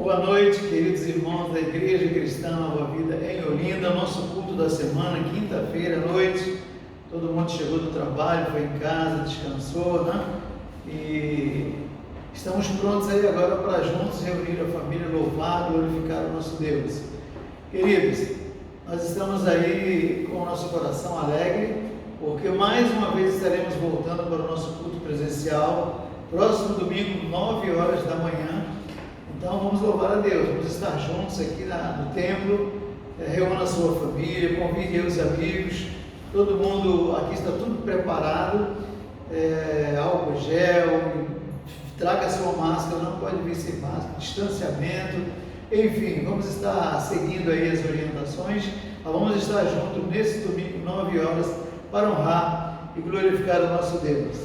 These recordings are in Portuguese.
Boa noite, queridos irmãos da Igreja Cristã Nova Vida em Olinda, nosso culto da semana, quinta-feira à noite. Todo mundo chegou do trabalho, foi em casa, descansou, né? E estamos prontos aí agora para juntos reunir a família, louvar, glorificar o nosso Deus. Queridos, nós estamos aí com o nosso coração alegre, porque mais uma vez estaremos voltando para o nosso culto presencial, próximo domingo, 9 horas da manhã. Então vamos louvar a Deus, vamos estar juntos aqui no templo, reúna a sua família, convide os amigos, todo mundo, aqui está tudo preparado, álcool gel, traga a sua máscara, não pode vir sem máscara, distanciamento, enfim, vamos estar seguindo aí as orientações, vamos estar juntos nesse domingo, 9 horas, para honrar e glorificar o nosso Deus.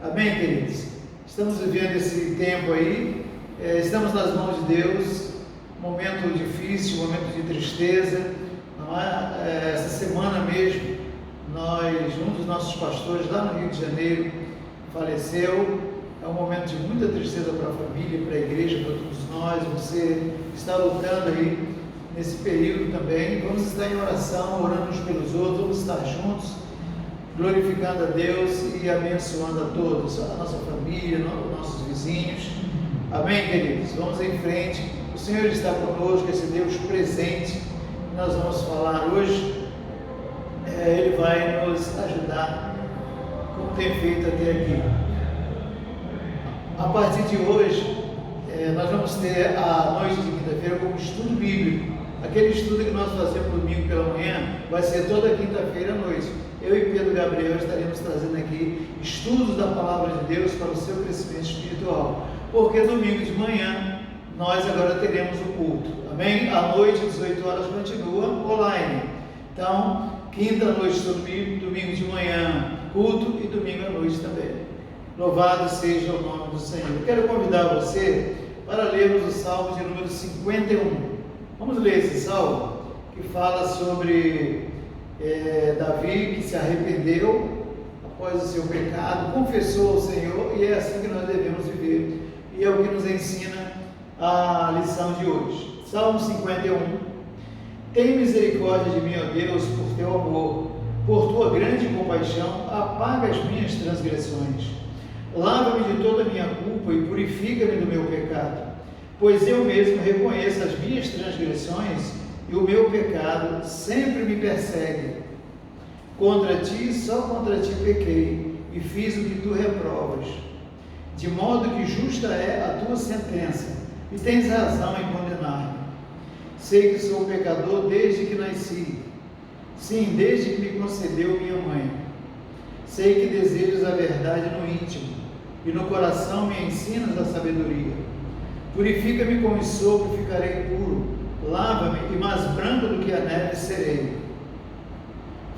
Amém, queridos? Estamos vivendo esse tempo aí, estamos nas mãos de Deus, momento difícil, momento de tristeza, não é? Essa semana mesmo, um dos nossos pastores lá no Rio de Janeiro faleceu. É um momento de muita tristeza para a família, para a igreja, para todos nós. Você está lutando aí nesse período também. Vamos estar em oração, orando uns pelos outros, vamos estar juntos, glorificando a Deus e abençoando a todos, a nossa família, os nossos vizinhos. Amém, queridos? Vamos em frente. O Senhor está conosco, esse Deus presente. Nós vamos falar hoje. Ele vai nos ajudar, como tem feito até aqui. A partir de hoje, nós vamos ter a noite de quinta-feira como estudo bíblico. Aquele estudo que nós fazemos domingo pela manhã vai ser toda quinta-feira à noite. Eu e Pedro Gabriel estaremos trazendo aqui estudos da Palavra de Deus para o seu crescimento espiritual. Porque domingo de manhã nós agora teremos o culto. Amém? À noite, 18 horas, continua online. Então, quinta noite estudo bíblico, domingo de manhã culto e domingo à noite também. Louvado seja o nome do Senhor. Eu quero convidar você para lermos o Salmo de número 51. Vamos ler esse salmo que fala sobre Davi, que se arrependeu após o seu pecado, confessou ao Senhor, e é assim que nós devemos viver. E é o que nos ensina a lição de hoje. Salmo 51. Tem misericórdia de mim, ó Deus, por teu amor, por tua grande compaixão, apaga as minhas transgressões. Lava-me de toda a minha culpa e purifica-me do meu pecado, pois eu mesmo reconheço as minhas transgressões e o meu pecado sempre me persegue. Contra ti, só contra ti pequei e fiz o que tu reprovas. De modo que justa é a tua sentença e tens razão em condenar-me. Sei que sou pecador desde que nasci, sim, desde que me concebeu minha mãe. Sei que desejas a verdade no íntimo e no coração me ensinas a sabedoria. Purifica-me com sopo e ficarei puro. Lava-me e mais branco do que a neve serei.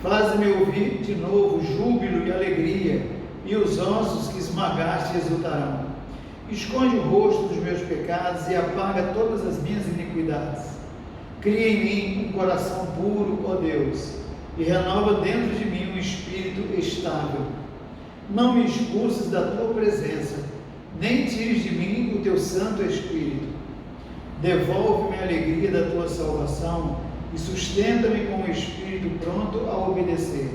Faz-me ouvir de novo júbilo e alegria, e os ossos que esmagaste exultarão. Esconde o rosto dos meus pecados e apaga todas as minhas iniquidades. Cria em mim um coração puro, ó Deus, e renova dentro de mim um espírito estável. Não me expulses da tua presença, nem tires de mim o teu Santo Espírito. Devolve-me a alegria da tua salvação e sustenta-me com um espírito pronto a obedecer.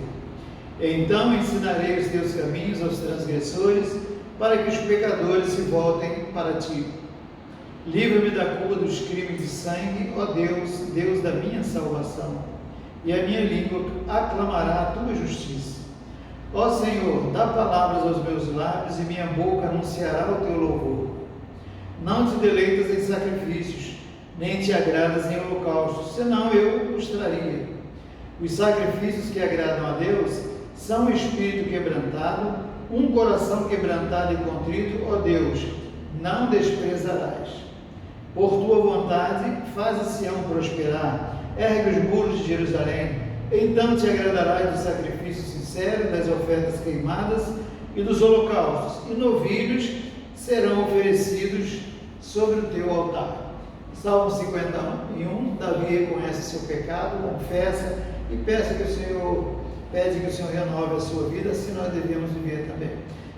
Então ensinarei os teus caminhos aos transgressores, para que os pecadores se voltem para ti. Livra-me da culpa dos crimes de sangue, ó Deus, Deus da minha salvação, e a minha língua aclamará a tua justiça. Ó Senhor, dá palavras aos meus lábios, e minha boca anunciará o teu louvor. Não te deleitas em sacrifícios, nem te agradas em holocaustos, senão eu os traria. Os sacrifícios que agradam a Deus são um espírito quebrantado, um coração quebrantado e contrito, ó Deus, não desprezarás. Por tua vontade, faz a Sião prosperar, ergue os muros de Jerusalém, então te agradarás do sacrifício sincero, das ofertas queimadas e dos holocaustos, e novilhos serão oferecidos sobre o teu altar. Salmo 51, Davi reconhece seu pecado, confessa e pede que o Senhor renove a sua vida, assim nós devemos viver também.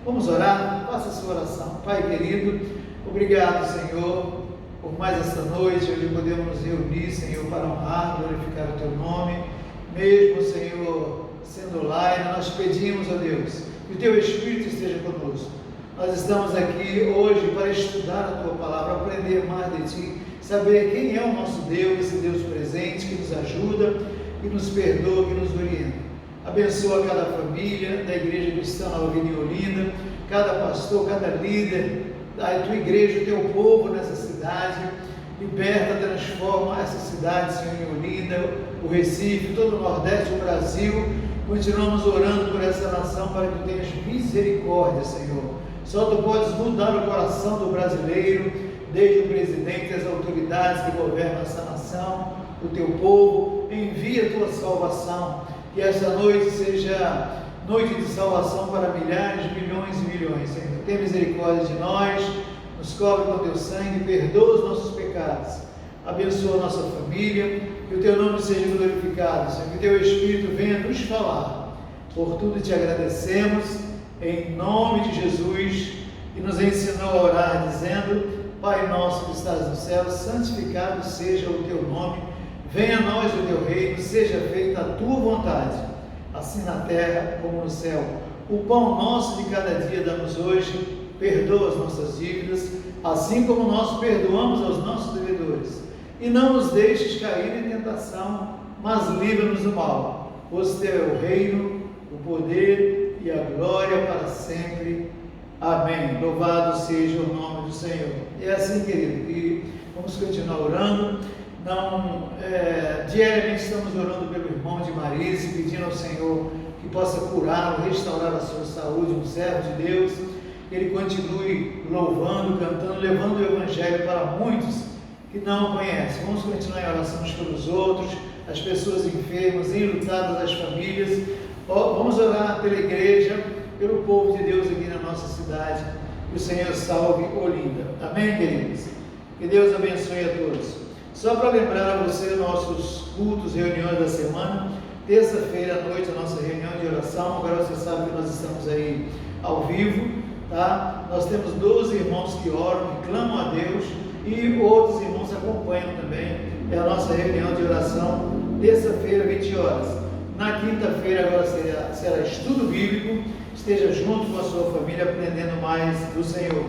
Vamos orar? Faça a sua oração. Pai querido, obrigado, Senhor, por mais esta noite, onde podemos nos reunir, Senhor, para honrar, glorificar o Teu nome, mesmo, Senhor, sendo online, nós pedimos a Deus que o Teu Espírito esteja conosco. Nós estamos aqui hoje para estudar a Tua Palavra, aprender mais de Ti, saber quem é o nosso Deus, esse Deus presente que nos ajuda, que nos perdoa, que nos orienta. Abençoa cada família da Igreja Cristã Nova Vida em Olinda, cada pastor, cada líder da Tua Igreja, o Teu povo nessa cidade. Liberta, transforma essa cidade, Senhor, em Olinda, o Recife, todo o Nordeste, o Brasil. Continuamos orando por essa nação para que Tu tenhas misericórdia, Senhor. Só Tu podes mudar o coração do brasileiro, desde o presidente, as autoridades que governam essa nação, o Teu povo. Envia a Tua salvação, que esta noite seja noite de salvação para milhares, milhões e milhões, Senhor. Tenha misericórdia de nós, nos cobre com Teu sangue, perdoa os nossos pecados, abençoa a nossa família, que o Teu nome seja glorificado, Senhor, que o Teu Espírito venha nos falar. Por tudo Te agradecemos, em nome de Jesus, que nos ensinou a orar, dizendo: Pai nosso que estás no céu, santificado seja o Teu nome, venha a nós o Teu reino, seja feita a Tua vontade, assim na terra como no céu. O pão nosso de cada dia dá-nos hoje, perdoa as nossas dívidas, assim como nós perdoamos aos nossos devedores. E não nos deixes cair em tentação, mas livra-nos do mal. Pois Teu é o reino, o poder e a glória para sempre. Amém. Louvado seja o nome do Senhor. É assim, querido, que vamos continuar orando. Diariamente estamos orando pelo irmão de Marise, pedindo ao Senhor que possa curá-lo, restaurar a sua saúde, um servo de Deus, que ele continue louvando, cantando, levando o Evangelho para muitos que não o conhecem. Vamos continuar em oração uns pelos outros, as pessoas enfermas, enlutadas, as famílias. Vamos orar pela igreja, pelo povo de Deus aqui na nossa cidade. Que o Senhor salve Olinda. Amém, queridos? Que Deus abençoe a todos. Só para lembrar a você nossos cultos, reuniões da semana, terça-feira à noite a nossa reunião de oração. Agora você sabe que nós estamos aí ao vivo, tá? Nós temos 12 irmãos que oram, que clamam a Deus, e outros irmãos acompanham também. É a nossa reunião de oração, terça-feira, 20 horas. Na quinta-feira agora será estudo bíblico. Esteja junto com a sua família, aprendendo mais do Senhor.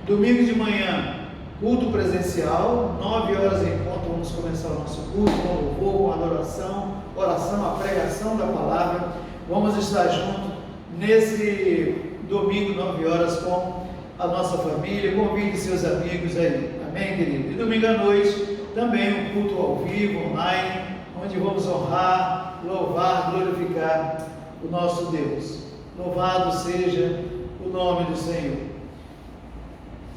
Domingo de manhã, culto presencial, 9 horas em ponto, vamos começar o nosso culto, com louvor, com adoração, oração, a pregação da palavra. Vamos estar juntos nesse domingo, 9 horas, com a nossa família. Convide seus amigos aí, amém, querido? E domingo à noite, também um culto ao vivo, online, onde vamos honrar, louvar, glorificar o nosso Deus. Louvado seja o nome do Senhor.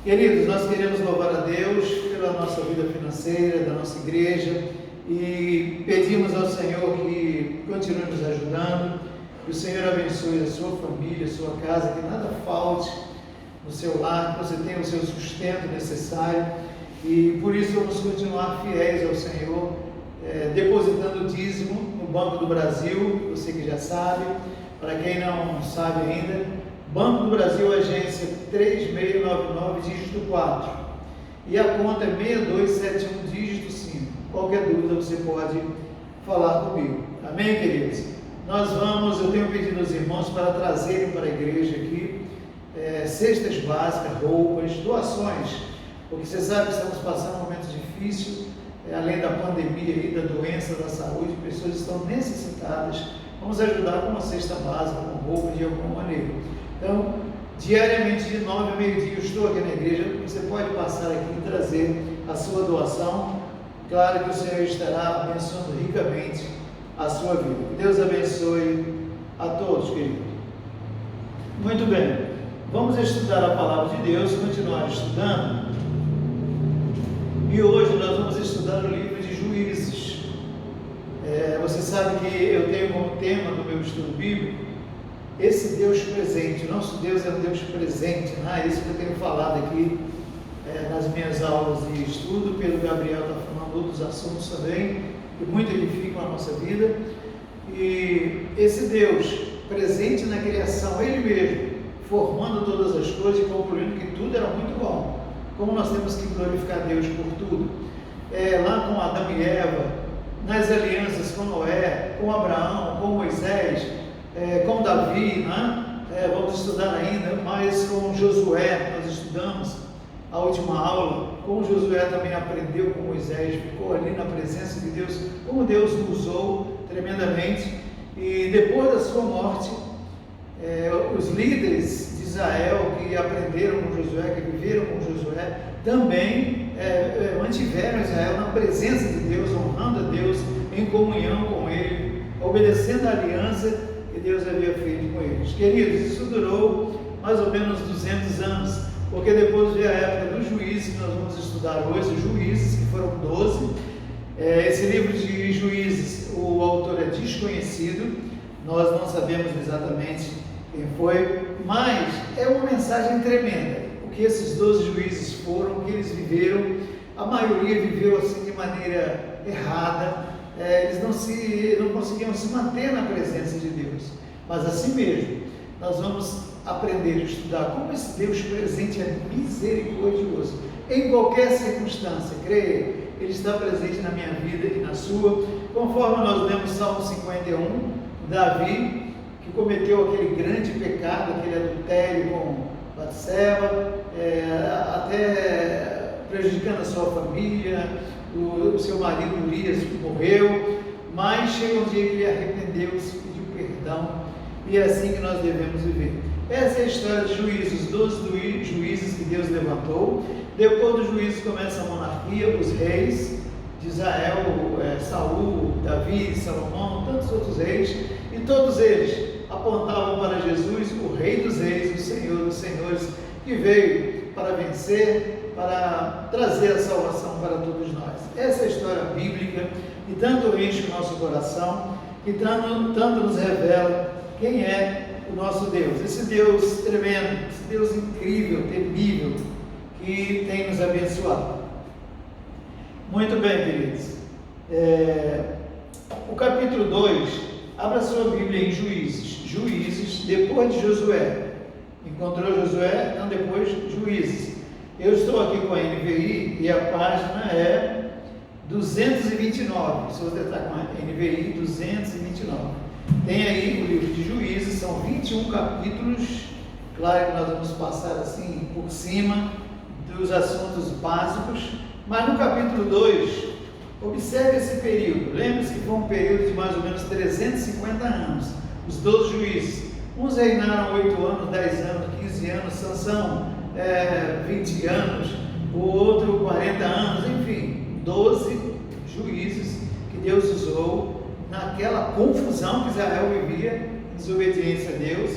Queridos, nós queremos louvar a Deus pela nossa vida financeira, da nossa igreja, e pedimos ao Senhor que continue nos ajudando, que o Senhor abençoe a sua família, a sua casa, que nada falte no seu lar, que você tenha o seu sustento necessário, e por isso vamos continuar fiéis ao Senhor, depositando o dízimo no Banco do Brasil, você que já sabe. Para quem não sabe ainda, Banco do Brasil, agência 3699, dígito 4. E a conta é 6271, dígito 5. Qualquer dúvida você pode falar comigo. Amém, queridos? Eu tenho pedido aos irmãos para trazerem para a igreja aqui cestas básicas, roupas, doações. Porque você sabe que estamos passando um momento difícil, além da pandemia e da doença da saúde, pessoas estão necessitadas. Vamos ajudar com uma cesta básica, com roupa de alguma maneira. Então, diariamente de 9 a meio-dia, eu estou aqui na igreja. Você pode passar aqui e trazer a sua doação. Claro que o Senhor estará abençoando ricamente a sua vida. Que Deus abençoe a todos, queridos. Muito bem, vamos estudar a palavra de Deus, continuar estudando. E hoje nós vamos estudar o livro de Juízes. Você sabe que eu tenho como tema do meu estudo bíblico esse Deus presente. O nosso Deus é um Deus presente, né? Isso que eu tenho falado aqui nas minhas aulas de estudo. Pedro Gabriel está falando outros assuntos também, que muito edificam a nossa vida. E esse Deus presente na criação, Ele mesmo, formando todas as coisas e concluindo que tudo era muito bom. como nós temos que glorificar Deus por tudo. Lá com Adão e Eva, nas alianças com Noé, com Abraão, com Moisés, com Davi, né? Vamos estudar ainda, mas com Josué, nós estudamos a última aula, como Josué também aprendeu com Moisés, ficou ali na presença de Deus, como Deus o usou tremendamente, e depois da sua morte, os líderes de Israel que aprenderam com Josué, que viveram com Josué, também mantiveram Israel na presença de Deus, honrando a Deus, em comunhão com Ele, obedecendo a aliança que Deus havia feito com eles. Queridos, isso durou mais ou menos 200 anos, porque depois veio a época dos juízes, que nós vamos estudar hoje, os juízes, que foram 12. Esse livro de Juízes, o autor é desconhecido, nós não sabemos exatamente quem foi, mas é uma mensagem tremenda. O que esses 12 juízes foram, o que eles viveram, a maioria viveu assim de maneira errada, eles não conseguiam se manter na presença de Deus, mas assim mesmo, nós vamos aprender a estudar como esse Deus presente é misericordioso, em qualquer circunstância, creia, Ele está presente na minha vida e na sua, conforme nós lemos Salmo 51, Davi, que cometeu aquele grande pecado, aquele adultério com Batseba, até prejudicando a sua família, o seu marido Urias morreu, mas chega um dia que ele arrependeu-se, pediu perdão, e é assim que nós devemos viver. Essa é a história de juízes, 12 juízes que Deus levantou. Depois dos juízes começa a monarquia, os reis de Israel, Saul, Davi, Salomão, tantos outros reis, e todos eles apontavam para Jesus, o Rei dos Reis, o Senhor dos Senhores, que veio para vencer, para trazer a salvação para todos nós. Essa é a história bíblica que tanto enche o nosso coração, que tanto nos revela quem é o nosso Deus, esse Deus tremendo, esse Deus incrível, temível, que tem nos abençoado. Muito bem, queridos. O capítulo 2, abra sua Bíblia em Juízes, depois de Josué. Encontrou Josué? Então depois Juízes. Eu estou aqui com a NVI e a página é 229. Se você está com a NVI, 229. Tem aí o livro de Juízes, são 21 capítulos. Claro que nós vamos passar assim por cima dos assuntos básicos, mas no capítulo 2, observe esse período. Lembre-se que foi um período de mais ou menos 350 anos. Os 12 juízes, uns reinaram 8 anos, 10 anos, 15 anos, Sansão 20 anos, o outro 40 anos, enfim, 12 juízes que Deus usou naquela confusão que Israel vivia, desobediência a Deus,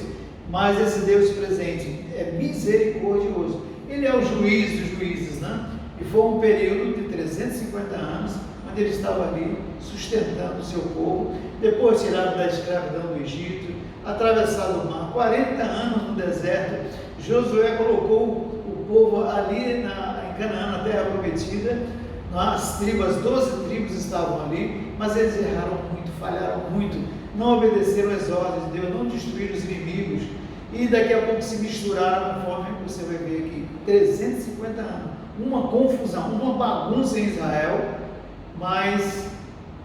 mas esse Deus presente é misericordioso. Ele é o juiz dos juízes, né? E foi um período de 350 anos, onde ele estava ali sustentando o seu povo, depois tirado da escravidão do Egito, atravessado o mar, 40 anos no deserto. Josué colocou o povo ali em Canaã, na terra prometida, as 12 tribos estavam ali, mas eles erraram muito, falharam muito, não obedeceram às ordens de Deus, não destruíram os inimigos, e daqui a pouco se misturaram, conforme você vai ver aqui, 350 anos, uma confusão, uma bagunça em Israel, mas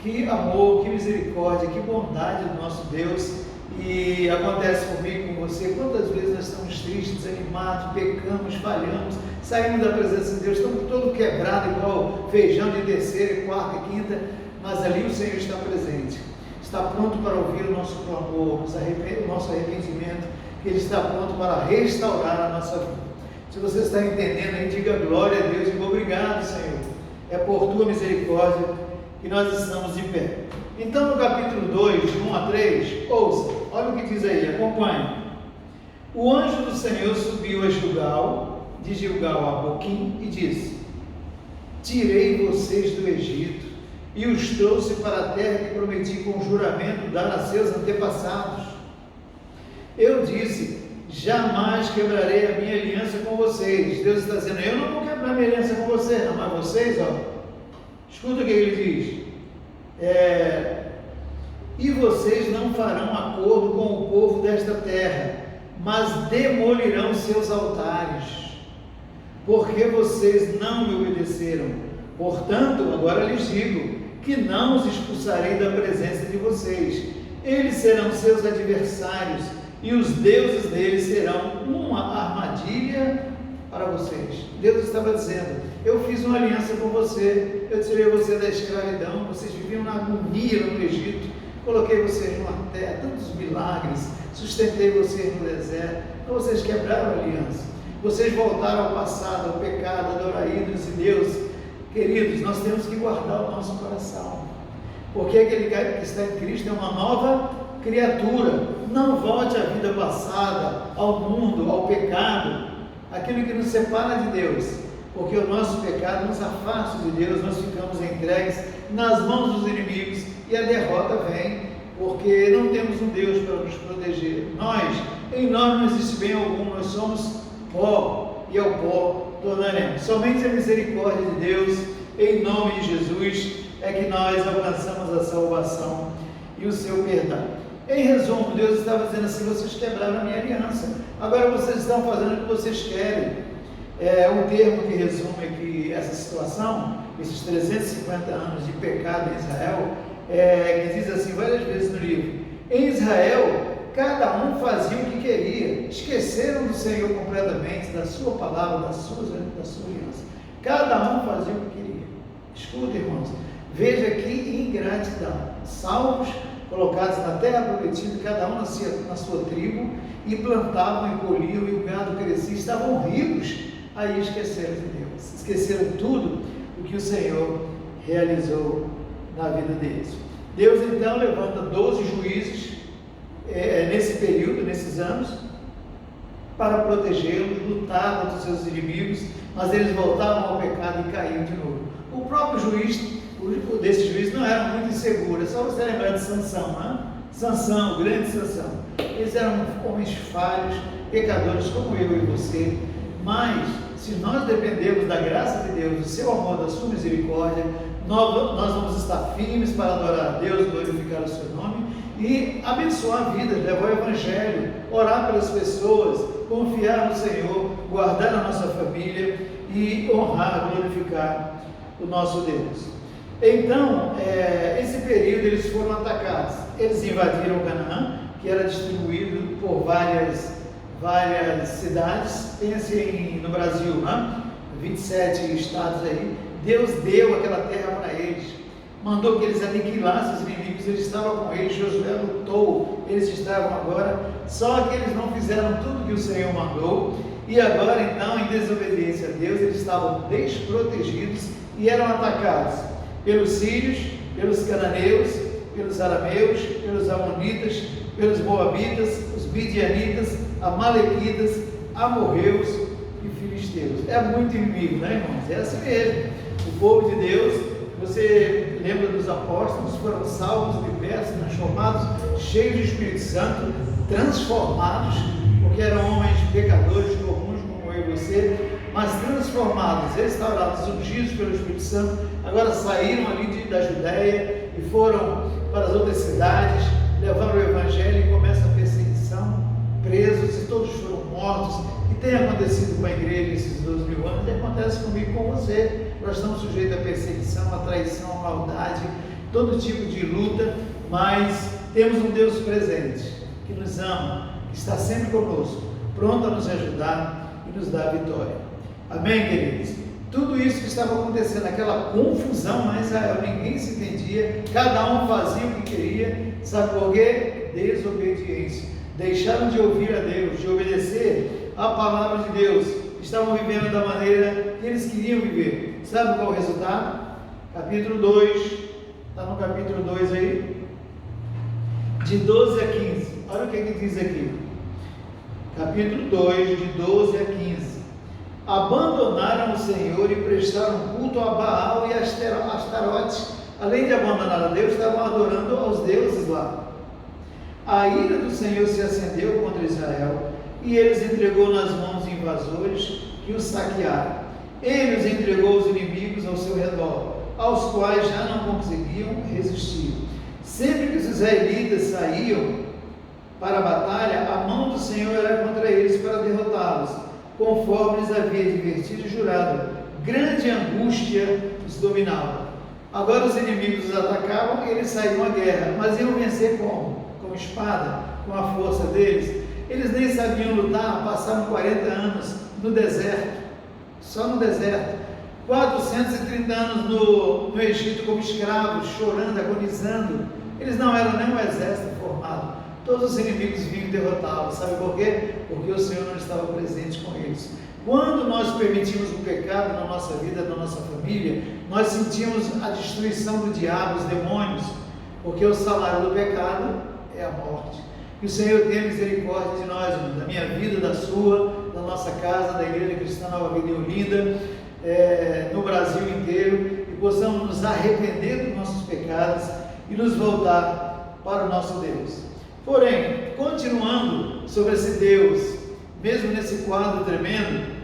que amor, que misericórdia, que bondade do nosso Deus. E acontece comigo, com você, quantas vezes nós estamos tristes, desanimados, pecamos, falhamos, saímos da presença de Deus, estamos todo quebrado, igual feijão de terceira, quarta e quinta, mas ali o Senhor está presente, está pronto para ouvir o nosso clamor, o nosso arrependimento, Ele está pronto para restaurar a nossa vida. Se você está entendendo aí, diga glória a Deus, diga obrigado, Senhor, é por Tua misericórdia que nós estamos de pé. Então, no capítulo 2, de 1 a 3, ouça, olha o que diz aí, acompanhe. O anjo do Senhor subiu a Gilgal, de Gilgal a Boquim, e disse: Tirei vocês do Egito e os trouxe para a terra que prometi com juramento dar a seus antepassados. Eu disse: jamais quebrarei a minha aliança com vocês. Deus está dizendo: eu não vou quebrar minha aliança com vocês, não, mas vocês, escuta o que ele diz. E vocês não farão acordo com o povo desta terra, mas demolirão seus altares. porque vocês não me obedeceram. Portanto, agora lhes digo que não os expulsarei da presença de vocês. Eles serão seus adversários e os deuses deles serão uma armadilha para vocês. Deus estava dizendo: eu fiz uma aliança com você, eu tirei você da escravidão, vocês viviam na agonia no Egito, coloquei vocês numa terra, tantos milagres, sustentei vocês no deserto, então vocês quebraram a aliança, vocês voltaram ao passado, ao pecado, adorar ídolos e deuses. Queridos, nós temos que guardar o nosso coração, porque aquele que está em Cristo é uma nova criatura. Não volte à vida passada, ao mundo, ao pecado, aquilo que nos separa de Deus, porque o nosso pecado nos afasta de Deus, nós ficamos entregues nas mãos dos inimigos e a derrota vem, porque não temos um Deus para nos proteger. Em nós não existe bem algum, nós somos pó e ao pó tornaremos. Somente a misericórdia de Deus, em nome de Jesus, é que nós alcançamos a salvação e o seu perdão. Em resumo, Deus estava dizendo assim: vocês quebraram a minha aliança, agora vocês estão fazendo o que vocês querem. Um termo que resume aqui essa situação, esses 350 anos de pecado em Israel, que diz assim várias vezes no livro: em Israel, cada um fazia o que queria, esqueceram do Senhor completamente, da sua palavra, da sua aliança. Cada um fazia o que queria. Escuta, irmãos, veja que ingratidão. Salvos, colocados na terra prometida, cada um na sua tribo, e plantavam e colhiam, e o gado crescia, estavam ricos. Aí esqueceram de Deus, esqueceram tudo o que o Senhor realizou na vida deles. Deus então levanta 12 juízes nesse período, nesses anos, para protegê-los, lutar contra os seus inimigos, mas eles voltavam ao pecado e caíam de novo. O próprio juiz, desses juízes não era muito inseguro. É só você lembrar de Sansão, né? Sansão, o grande Sansão. Eles eram homens falhos, pecadores como eu e você, mas se nós dependemos da graça de Deus, do seu amor, da sua misericórdia, nós vamos estar firmes para adorar a Deus, glorificar o seu nome e abençoar vidas, levar o Evangelho, orar pelas pessoas, confiar no Senhor, guardar a nossa família e honrar, glorificar o nosso Deus. Então, esse período eles foram atacados, eles invadiram Canaã, que era distribuído por várias cidades. Pense no Brasil, né? 27 estados aí. Deus deu aquela terra para eles, mandou que eles aniquilassem os inimigos, eles estavam com eles, Josué lutou, eles estavam agora, só que eles não fizeram tudo que o Senhor mandou, e agora então, em desobediência a Deus, eles estavam desprotegidos e eram atacados pelos sírios, pelos cananeus, pelos arameus, pelos amonitas, pelos moabitas, os midianitas, amalequitas, amorreus e filisteus. É muito inimigo, né, irmãos? É assim mesmo. O povo de Deus, você lembra dos apóstolos, foram salvos, libertos, transformados, cheios de Espírito Santo, transformados, porque eram homens pecadores comuns como eu e você, mas transformados, restaurados, ungidos pelo Espírito Santo. Agora saíram ali da Judéia e foram para as outras cidades, levaram o Evangelho e começa a perseguição, presos, e todos foram mortos. E tem acontecido com a igreja esses 2000 anos, e acontece comigo e com você. Nós estamos sujeitos à perseguição, à traição, à maldade, todo tipo de luta, mas temos um Deus presente, que nos ama, que está sempre conosco, pronto a nos ajudar e nos dar a vitória. Amém, queridos? Tudo isso que estava acontecendo, aquela confusão em Israel, ninguém se entendia, cada um fazia o que queria, sabe por quê? Desobediência. Deixaram de ouvir a Deus, de obedecer a palavra de Deus, estavam vivendo da maneira que eles queriam viver. Sabe qual é o resultado? Capítulo 2, está no capítulo 2 aí, de 12 a 15, olha o que diz aqui, capítulo 2, de 12 a 15. Abandonaram o Senhor e prestaram culto a Baal e Astarote. Além de abandonar a Deus, estavam adorando aos deuses lá. A ira do Senhor se acendeu contra Israel e eles entregou nas mãos de invasores que os saquearam. Ele os entregou aos inimigos ao seu redor, aos quais já não conseguiam resistir. Sempre que os israelitas saíam para a batalha, a mão do Senhor era contra eles para derrotá-los. conforme lhes havia advertido e jurado. Grande angústia os dominava. Agora os inimigos os atacavam e eles saíam à guerra, mas iam vencer como? Com espada, com a força deles. Eles nem sabiam lutar, passaram 40 anos no deserto, só no deserto, 430 anos no Egito como escravos, chorando, agonizando. Eles não eram nem um exército formado, todos os inimigos vinham derrotá-los. Sabe por quê? Porque o Senhor não estava presente com eles. Quando nós permitimos o pecado na nossa vida, na nossa família, nós sentimos a destruição do diabo, os demônios, porque o salário do pecado é a morte. Que o Senhor tenha misericórdia de nós, irmãos, da minha vida, da sua, da nossa casa, da Igreja Cristã Nova Vida em Olinda, no Brasil inteiro, e possamos nos arrepender dos nossos pecados e nos voltar para o nosso Deus. Porém, continuando sobre esse Deus, mesmo nesse quadro tremendo,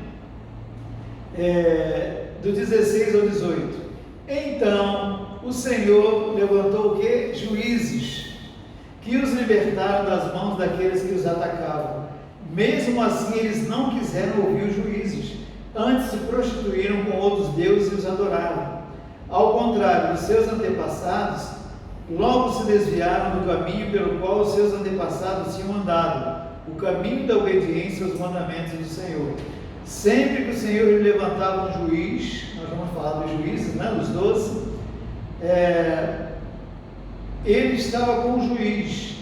do 16 ao 18, então o Senhor levantou o quê? Juízes, que os libertaram das mãos daqueles que os atacavam. Mesmo assim, eles não quiseram ouvir os juízes, antes se prostituíram com outros deuses e os adoraram. Ao contrário dos seus antepassados, logo se desviaram do caminho pelo qual os seus antepassados tinham andado, o caminho da obediência aos mandamentos do Senhor. Sempre que o Senhor lhe levantava um juiz, nós vamos falar dos juízes, né, dos 12, ele estava com o juiz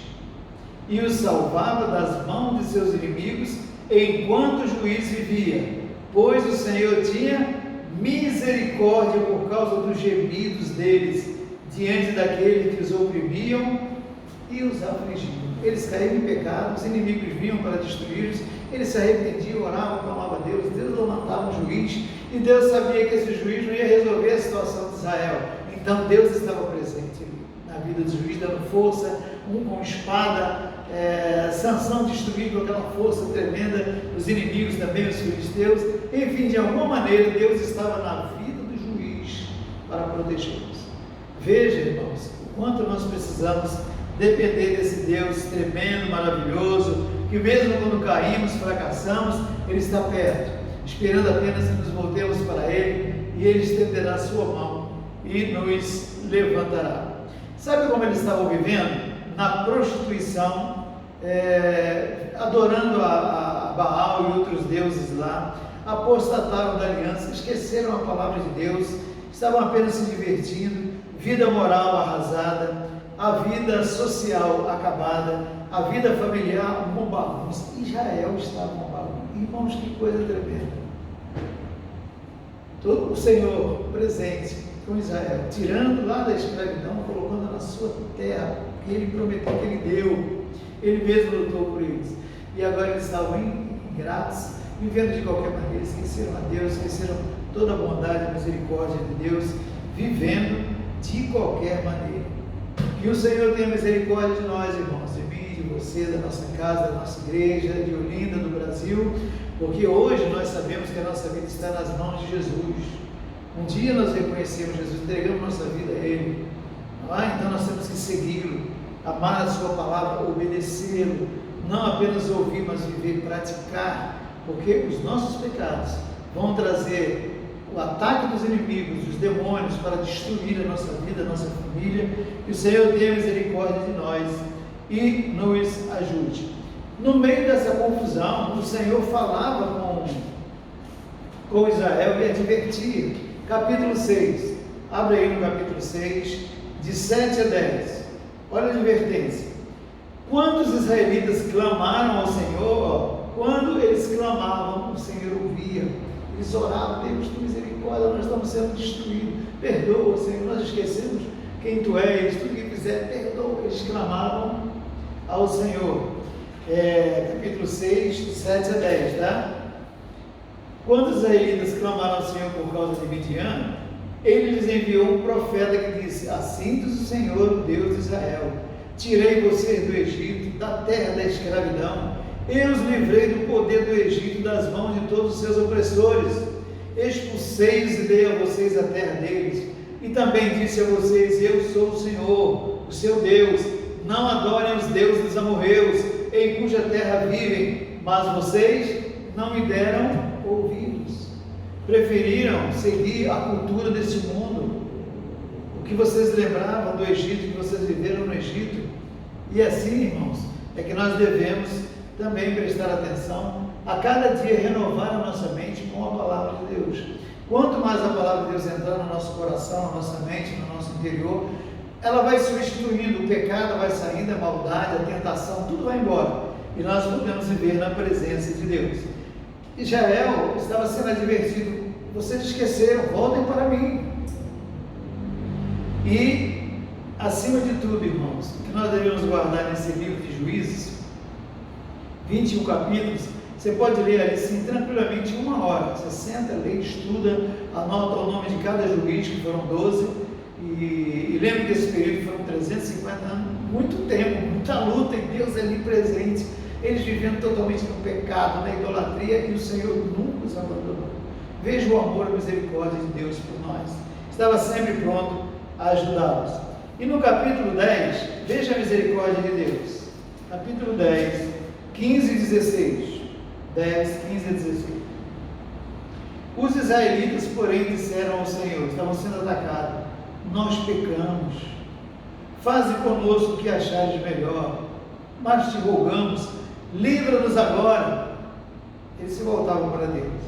e os salvava das mãos de seus inimigos enquanto o juiz vivia, pois o Senhor tinha misericórdia por causa dos gemidos deles diante daqueles que os oprimiam e os afligiam. Eles caíram em pecado, os inimigos vinham para destruí-los, eles se arrependiam, oravam, clamavam a Deus, Deus levantava um juiz, e Deus sabia que esse juiz não ia resolver a situação de Israel. Então Deus estava presente na vida do juiz, dando força, um com espada, Sansão destruindo com aquela força tremenda, os inimigos também, os filisteus. Enfim, de alguma maneira Deus estava na vida do juiz para protegê-los. Veja, irmãos, o quanto nós precisamos depender desse Deus tremendo, maravilhoso, que mesmo quando caímos, fracassamos, Ele está perto, esperando apenas que nos voltemos para Ele, e Ele estenderá a sua mão e nos levantará. Sabe como eles estavam vivendo? Na prostituição, adorando a Baal e outros deuses lá, apostataram da aliança, esqueceram a palavra de Deus, estavam apenas se divertindo, vida moral arrasada, a vida social acabada, a vida familiar uma bagunça. Israel estava uma bagunça. Irmãos, que coisa tremenda. Todo o Senhor presente com Israel, tirando lá da escravidão, colocando na sua terra, que Ele prometeu, que Ele deu. Ele mesmo lutou por eles. E agora eles estavam ingratos, vivendo de qualquer maneira, esqueceram a Deus, esqueceram toda a bondade e misericórdia de Deus, vivendo de qualquer maneira. Que o Senhor tenha misericórdia de nós, irmãos, de mim, de você, da nossa casa, da nossa igreja, de Olinda, do Brasil, porque hoje nós sabemos que a nossa vida está nas mãos de Jesus. Um dia nós reconhecemos Jesus, entregamos nossa vida a Ele, então nós temos que segui-lo, amar a sua palavra, obedecê-lo, não apenas ouvir, mas viver, praticar, porque os nossos pecados vão trazer o ataque dos inimigos, dos demônios, para destruir a nossa vida, a nossa família. Que o Senhor tenha misericórdia de nós e nos ajude. No meio dessa confusão, o Senhor falava com Israel e advertia. Capítulo 6, abre aí no capítulo 6, de 7 a 10, olha a advertência. Quando os israelitas clamaram ao Senhor, quando eles clamavam, o Senhor ouvia. Eles oravam: Deus, tu misericórdia, nós estamos sendo destruídos, perdoa, Senhor, nós esquecemos quem tu és, tudo que fizer, perdoa. Eles clamavam ao Senhor. Capítulo 6, 7 a 10, tá? Quando os israelitas clamaram ao Senhor por causa de Midian, Ele lhes enviou um profeta que disse: assim diz o Senhor, o Deus de Israel: tirei vocês do Egito, da terra da escravidão. Eu os livrei do poder do Egito, das mãos de todos os seus opressores. Expulsei-os e dei a vocês a terra deles. E também disse a vocês: eu sou o Senhor, o seu Deus. Não adorem os deuses dos amorreus, em cuja terra vivem. Mas vocês não me deram ouvidos, preferiram seguir a cultura desse mundo, o que vocês lembravam do Egito, que vocês viveram no Egito. E assim, irmãos, é que nós devemos também prestar atenção, a cada dia renovar a nossa mente com a palavra de Deus. Quanto mais a palavra de Deus entrar no nosso coração, na nossa mente, no nosso interior, ela vai substituindo, o pecado vai saindo, a maldade, a tentação, tudo vai embora. E nós podemos viver na presença de Deus. Israel estava sendo advertido: vocês esqueceram, voltem para mim. E, acima de tudo, irmãos, o que nós devemos guardar nesse livro de Juízes, 21 capítulos, você pode ler ali sim, tranquilamente, 1 hora. Você senta, lê, estuda, anota o nome de cada juiz, que foram 12, e lembra que esse período foram 350 anos, muito tempo, muita luta, e Deus ali presente, eles vivendo totalmente no pecado, na idolatria, e o Senhor nunca os abandonou. Veja o amor e a misericórdia de Deus por nós. Estava sempre pronto a ajudá-los. E no capítulo 10, veja a misericórdia de Deus. Capítulo 10, 15 e 16. 10, 15 e 16. Os israelitas, porém, disseram ao Senhor, estavam sendo atacados: nós pecamos, faze conosco o que achares melhor, mas te rogamos, livra-nos agora. Eles se voltavam para Deus.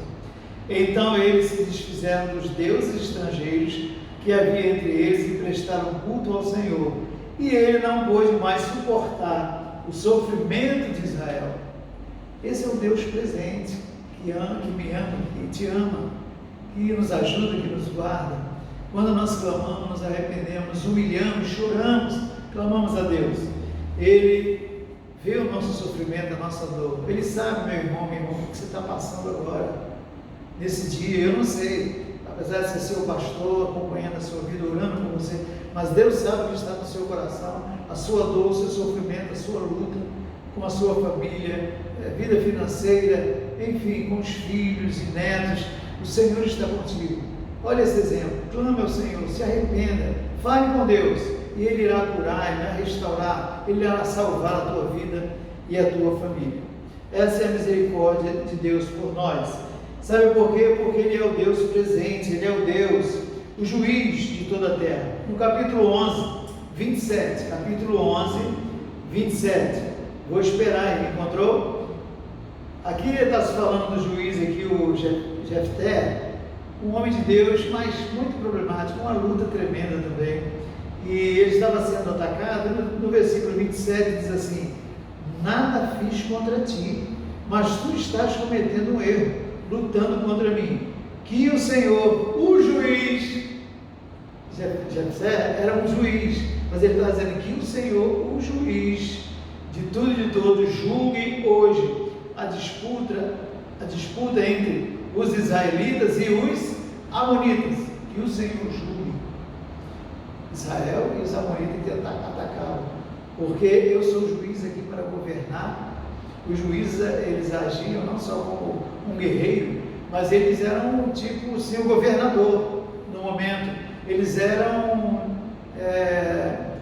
Então eles se desfizeram dos deuses estrangeiros que havia entre eles e prestaram culto ao Senhor. E ele não pôde mais suportar o sofrimento de Israel. Esse é o Deus presente, que ama, que me ama, que te ama, que nos ajuda, que nos guarda. Quando nós clamamos, nos arrependemos, humilhamos, choramos, clamamos a Deus. Ele vê o nosso sofrimento, a nossa dor. Ele sabe, meu irmão, o que você está passando agora, nesse dia. Eu não sei, apesar de ser seu pastor, acompanhando a sua vida, orando por você, mas Deus sabe o que está no seu coração, a sua dor, o seu sofrimento, a sua luta com a sua família, vida financeira, enfim, com os filhos e netos. O Senhor está contigo. Olha esse exemplo, clame ao Senhor, se arrependa, fale com Deus, e Ele irá curar, Ele irá restaurar, Ele irá salvar a tua vida e a tua família. Essa é a misericórdia de Deus por nós. Sabe por quê? Porque Ele é o Deus presente, Ele é o Deus, o juiz de toda a terra. No capítulo 11, 27, capítulo 11, 27, vou esperar, ele encontrou? Aqui ele está se falando do juiz aqui, o Jefté, um homem de Deus, mas muito problemático, uma luta tremenda também. E ele estava sendo atacado. No versículo 27 diz assim: nada fiz contra ti, mas tu estás cometendo um erro, lutando contra mim. Que o Senhor, o juiz, Jefté era um juiz, mas ele está dizendo que o Senhor, o juiz de tudo e de todos, julgue hoje a disputa entre os israelitas e os amonitas. Que o Senhor julgue Israel e os amonitas que atacaram, porque eu sou juiz aqui para governar. Os juízes, eles agiam não só como um guerreiro, mas eles eram tipo o seu governador no momento. Eles eram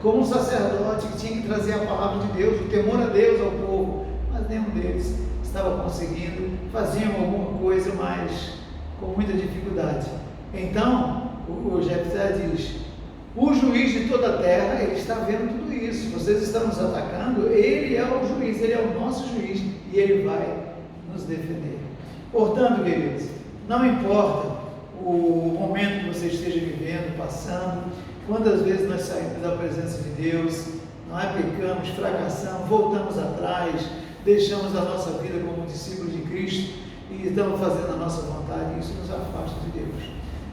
como um sacerdote que tinha que trazer a palavra de Deus, o temor a Deus ao povo, mas nenhum deles estava conseguindo, faziam alguma coisa, mas com muita dificuldade. Então, o Jefté diz: o juiz de toda a terra, ele está vendo tudo isso, vocês estão nos atacando, ele é o juiz, ele é o nosso juiz, e ele vai nos defender. Portanto, queridos, não importa o momento que você esteja vivendo, passando, quantas vezes nós saímos da presença de Deus, pecamos, fracassamos, voltamos atrás, deixamos a nossa vida como discípulos de Cristo e estamos fazendo a nossa vontade, e isso nos afasta de Deus.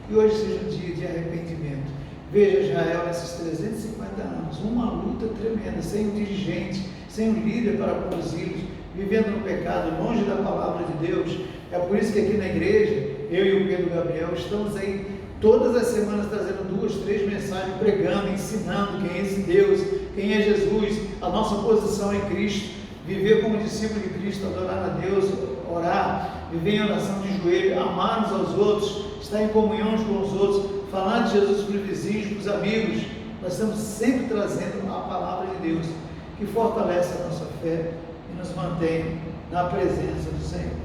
Que hoje seja um dia de arrependimento. Veja Israel nesses 350 anos, uma luta tremenda, sem um dirigente, sem um líder para conduzi-los, vivendo no pecado, longe da palavra de Deus. É por isso que aqui na igreja, eu e o Pedro Gabriel estamos aí todas as semanas trazendo 2, 3 mensagens, pregando, ensinando quem é esse Deus, quem é Jesus, a nossa posição em Cristo, viver como discípulo de Cristo, adorar a Deus, orar, viver em oração de joelho, amar uns aos outros, estar em comunhão uns com os outros, falar de Jesus para os vizinhos, para os amigos. Nós estamos sempre trazendo a palavra de Deus, que fortalece a nossa fé e nos mantém na presença do Senhor.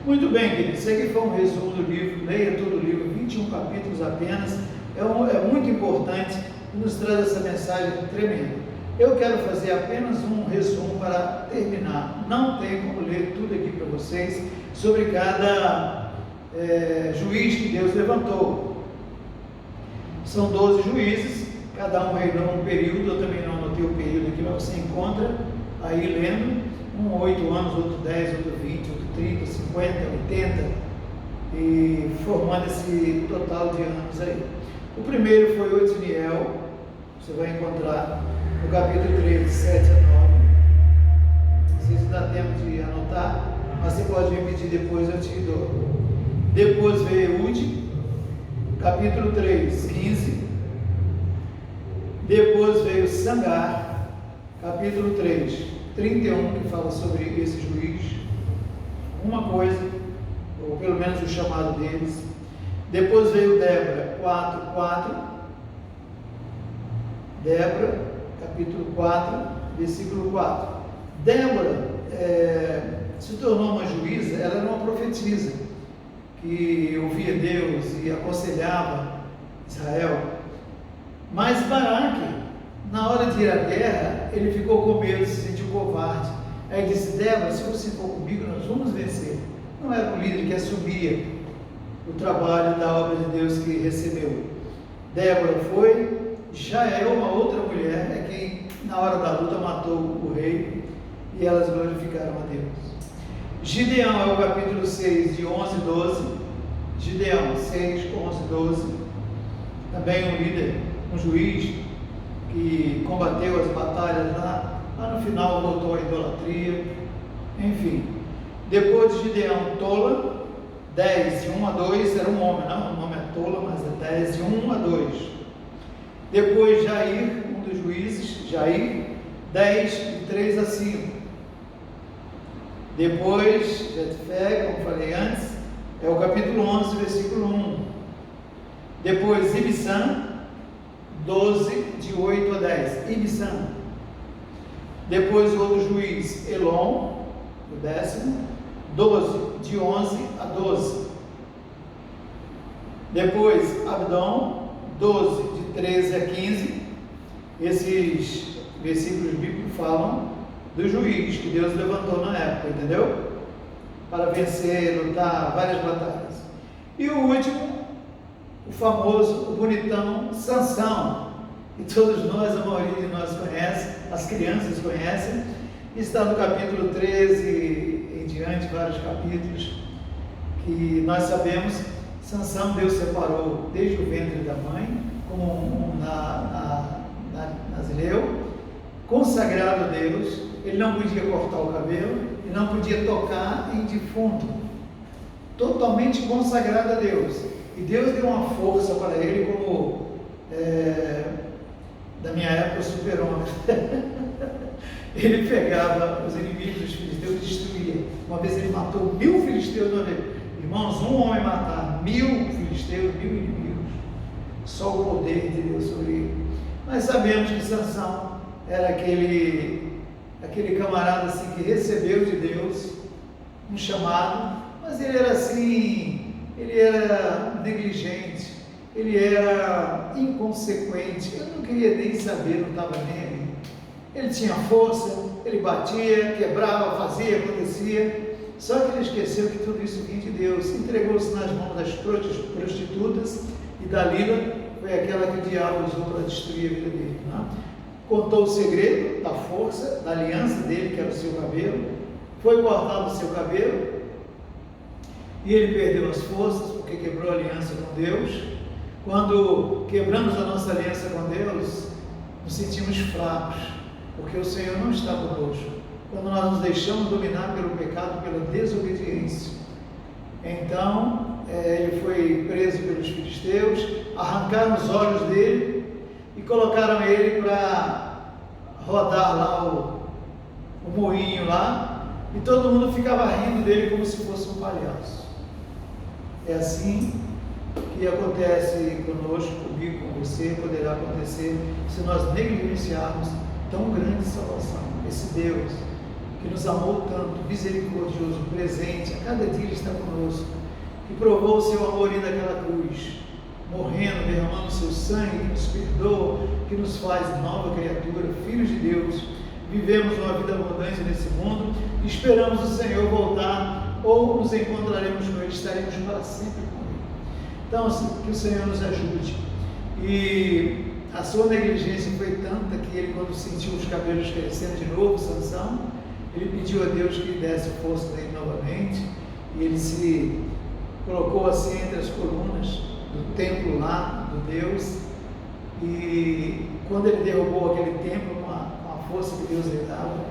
Muito bem, queridos, isso aqui foi um resumo do livro, leia todo o livro, 21 capítulos apenas, é muito importante e nos traz essa mensagem tremenda. Eu quero fazer apenas um resumo para terminar, não tem como ler tudo aqui para vocês, sobre cada juiz que Deus levantou. São 12 juízes, cada um reinou um período, eu também não anotei o período aqui, mas você encontra aí lendo, um 8 anos, outro 10, outro 20, outro 30, 50, 80, e formando esse total de anos aí. O primeiro foi Otiniel, você vai encontrar no capítulo 13, 7 a 9. Não sei se dá tempo de anotar, mas você pode repetir depois, eu te dou. Depois veio Eude, capítulo 3, 15. Depois veio Sangar, capítulo 3, 31, que fala sobre esse juiz, uma coisa, ou pelo menos o chamado deles. Depois veio Débora, 4, 4. Débora, capítulo 4, versículo 4. Débora se tornou uma juíza, ela era uma profetisa, que ouvia Deus e aconselhava Israel. Mas Baraque, na hora de ir à guerra, ele ficou com medo, se sentiu covarde. Aí disse: Débora, se você for comigo, nós vamos vencer. Não era um líder que assumia o trabalho da obra de Deus que recebeu. Débora foi. Jael, uma outra mulher, é quem na hora da luta matou o rei, e elas glorificaram a Deus. Gideão é o capítulo 6, de 11 a 12. Gideão, 6, 11, 12. Também um líder, um juiz, que combateu as batalhas lá no final voltou à idolatria, enfim. Depois de Gideão, Tola, 10, de 1 a 2, era um homem, não, o nome é Tola, mas é 10, de 1 a 2. Depois Jair, um dos juízes, Jair, 10, de 3 a 5. Depois, Jetfé, como falei antes, é o capítulo 11, versículo 1. Depois Ibissã, 12, de 8 a 10. Ibissã. Depois o outro juiz, Elon, o 10º, 12, de 11 a 12. Depois Abdom, 12, de 13 a 15. Esses versículos bíblicos falam do juiz que Deus levantou na época, entendeu? Para vencer, lutar várias batalhas. E o último, o famoso, o bonitão, Sansão. E todos nós, a maioria de nós conhece, as crianças conhecem. Está no capítulo 13 em diante, vários capítulos, que nós sabemos, Sansão Deus separou desde o ventre da mãe, como um nazireu, consagrado a Deus. Ele não podia cortar o cabelo, ele não podia tocar em defunto, totalmente consagrado a Deus. E Deus deu uma força para ele, como da minha época, o super-homem. Ele pegava os inimigos dos filisteus e destruía. Uma vez ele matou 1000 filisteus de uma vez. Irmãos, um homem matar 1000 filisteus, 1000 inimigos, só o poder de Deus sobre ele. Nós sabemos que Sansão era aquele camarada assim, que recebeu de Deus um chamado, mas ele era assim, ele era negligente, ele era inconsequente, ele não queria nem saber, não estava nem ali. Ele tinha força, ele batia, quebrava, fazia, acontecia, só que ele esqueceu que tudo isso vinha de Deus, entregou-se nas mãos das prostitutas, e Dalila foi aquela que o diabo usou para destruir a vida dele, não? Contou o segredo da força, da aliança dele, que era o seu cabelo, foi cortado o seu cabelo, e ele perdeu as forças, porque quebrou a aliança com Deus. Quando quebramos a nossa aliança com Deus, nos sentimos fracos, porque o Senhor não está conosco. Quando nós nos deixamos dominar pelo pecado, pela desobediência. Então, ele foi preso pelos filisteus, arrancaram os olhos dele e colocaram ele para rodar lá o moinho lá, e todo mundo ficava rindo dele como se fosse um palhaço. É assim que acontece conosco, comigo, com você, poderá acontecer se nós negligenciarmos tão grande salvação. Esse Deus que nos amou tanto, misericordioso, presente, a cada dia Ele está conosco, que provou o seu amor indo àquela cruz, morrendo, derramando o seu sangue, que nos perdoa, que nos faz nova criatura, filhos de Deus. Vivemos uma vida abundante nesse mundo e esperamos o Senhor voltar, ou nos encontraremos com Ele, estaremos para sempre com Ele. Então, que o Senhor nos ajude. E a sua negligência foi tanta que ele, quando sentiu os cabelos crescendo de novo, Sansão, ele pediu a Deus que lhe desse força nele novamente, e ele se colocou assim entre as colunas do templo lá, do Deus, e quando ele derrubou aquele templo com a força que Deus lhe dava,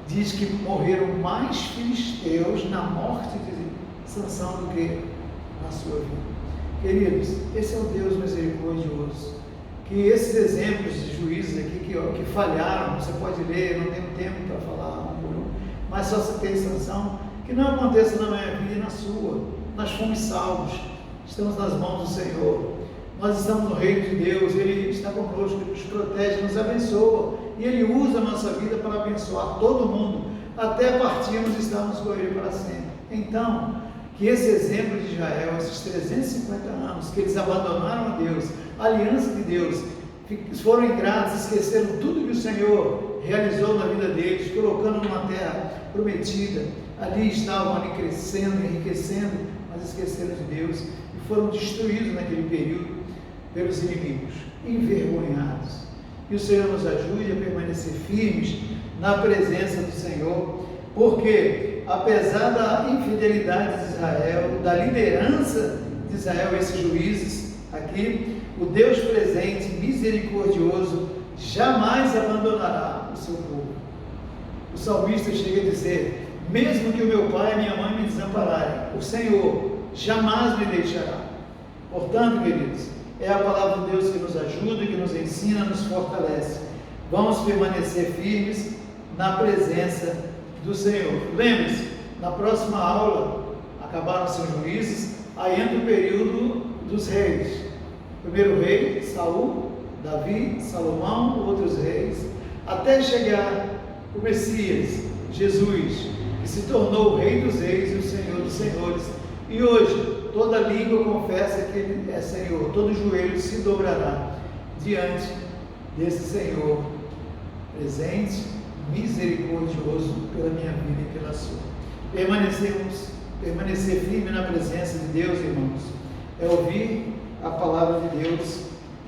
diz que morreram mais filisteus na morte de Sansão do que na sua vida. Queridos, esse é o Deus misericordioso. Que esses exemplos de juízes aqui que falharam, você pode ler, não tenho tempo para falar um por um, mas só citei Sansão, que não aconteça na minha vida e na sua. Nós fomos salvos, estamos nas mãos do Senhor, nós estamos no reino de Deus, Ele está conosco, Ele nos protege, nos abençoa, e Ele usa a nossa vida para abençoar todo mundo, até partirmos e estarmos com Ele para sempre. Então, que esse exemplo de Israel, esses 350 anos, que eles abandonaram a Deus, a aliança de Deus, foram ingratos, esqueceram tudo que o Senhor realizou na vida deles, colocando numa terra prometida, ali estavam ali crescendo, enriquecendo, mas esqueceram de Deus e foram destruídos naquele período pelos inimigos, envergonhados. E o Senhor nos ajude a permanecer firmes na presença do Senhor, porque apesar da infidelidade de Israel, da liderança de Israel, esses juízes aqui, o Deus presente, misericordioso, jamais abandonará o seu povo. O salmista chega a dizer: mesmo que o meu pai e minha mãe me desampararem, o Senhor jamais me deixará. Portanto, queridos, é a palavra de Deus que nos ajuda, que nos ensina, nos fortalece. Vamos permanecer firmes na presença do Senhor. Lembre-se, na próxima aula, acabaram-se os juízes, aí entra o período dos reis. Primeiro rei, Saul, Davi, Salomão, outros reis, até chegar o Messias, Jesus, que se tornou o Rei dos Reis e o Senhor dos Senhores. E hoje, toda língua confessa que Ele é Senhor, todo joelho se dobrará diante desse Senhor presente, misericordioso pela minha vida e pela sua. Permanecer firme na presença de Deus, irmãos, é ouvir a palavra de Deus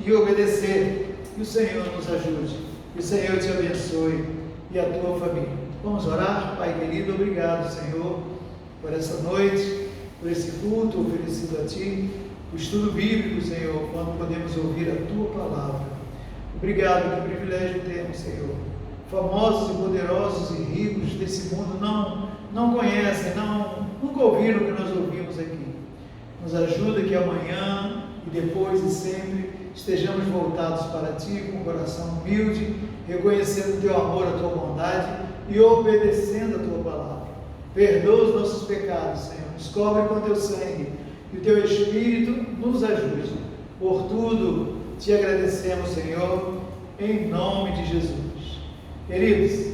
e obedecer. Que o Senhor nos ajude, que o Senhor te abençoe e a tua família. Vamos orar? Pai querido, obrigado, Senhor, por essa noite, por esse culto oferecido a Ti, o estudo bíblico, Senhor, quando podemos ouvir a Tua palavra. Obrigado, que privilégio temos, Senhor. Famosos e poderosos e ricos desse mundo não conhecem, nunca ouviram o que nós ouvimos aqui. Nos ajuda que amanhã e depois e sempre estejamos voltados para Ti com um coração humilde, reconhecendo o Teu amor, a Tua bondade e obedecendo a Tua palavra. Perdoa os nossos pecados, Senhor, nos cobre com Teu sangue e o Teu Espírito nos ajude. Por tudo Te agradecemos, Senhor, em nome de Jesus. Queridos,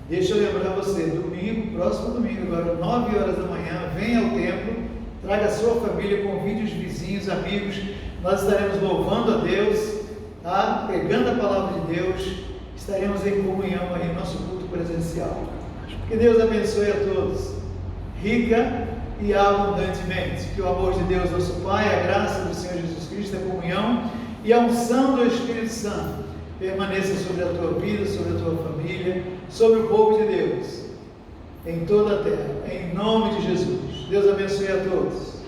deixa eu lembrar você, domingo, próximo domingo, agora 9 horas da manhã, venha ao templo, traga a sua família, convide os vizinhos, amigos, nós estaremos louvando a Deus, tá? Pregando a palavra de Deus, estaremos em comunhão aí, nosso culto presencial. Que Deus abençoe a todos, rica e abundantemente. Que o amor de Deus, nosso Pai, a graça do Senhor Jesus Cristo, a comunhão e a unção do Espírito Santo permaneça sobre a tua vida, sobre a tua família, sobre o povo de Deus, em toda a terra, em nome de Jesus. Deus abençoe a todos.